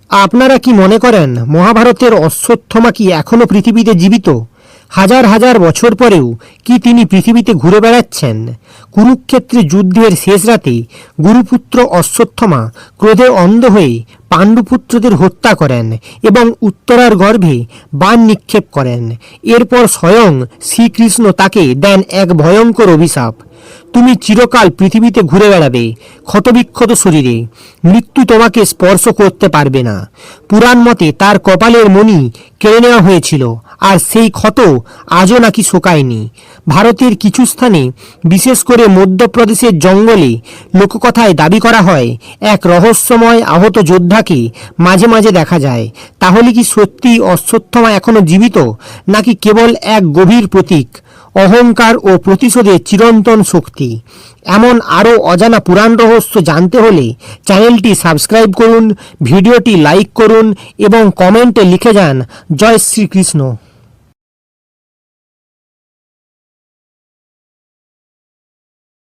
আপনারা কি মনে করেন মহাভারতের অশ্বত্থমা কি এখনো পৃথিবীতে জীবিত? হাজার হাজার বছর পরেও কি তিনি পৃথিবীতে ঘুরে বেড়াচ্ছেন? কুরুক্ষেত্রে যুদ্ধের শেষ রাতে গুরুপুত্র অশ্বত্থমা ক্রোধে অন্ধ হয়ে পাণ্ডুপুত্রদের হত্যা করেন এবং উত্তরার গর্ভে বাণ নিক্ষেপ করেন। এরপর স্বয়ং শ্রীকৃষ্ণ তাকে দেন এক ভয়ঙ্কর অভিশাপ। তুমি চিরকাল পৃথিবীতে ঘুরে বেড়াবে ক্ষতবিক্ষত শরীরে, মৃত্যু তোমাকে স্পর্শ করতে পারবে না। পুরাণ মতে তার কপালের মণি কেড়ে নেওয়া হয়েছিল, আর সেই ক্ষত আজও নাকি শোকায়নি। ভারতের কিছু স্থানে, বিশেষ করে মধ্যপ্রদেশের জঙ্গলে, লোককথায় দাবি করা হয় এক রহস্যময় আহত যোদ্ধাকে মাঝে মাঝে দেখা যায়। তাহলে কি সত্যি অশ্বত্থমা এখনো জীবিত, নাকি কেবল এক গভীর প্রতীক, অহংকার ও প্রতিশোধের চিরন্তন শক্তি? এমন আরও অজানা পুরাণ রহস্য জানতে হলে চ্যানেলটি সাবস্ক্রাইব করুন, ভিডিওটি লাইক করুন এবং কমেন্টে লিখে যান জয় শ্রীকৃষ্ণ।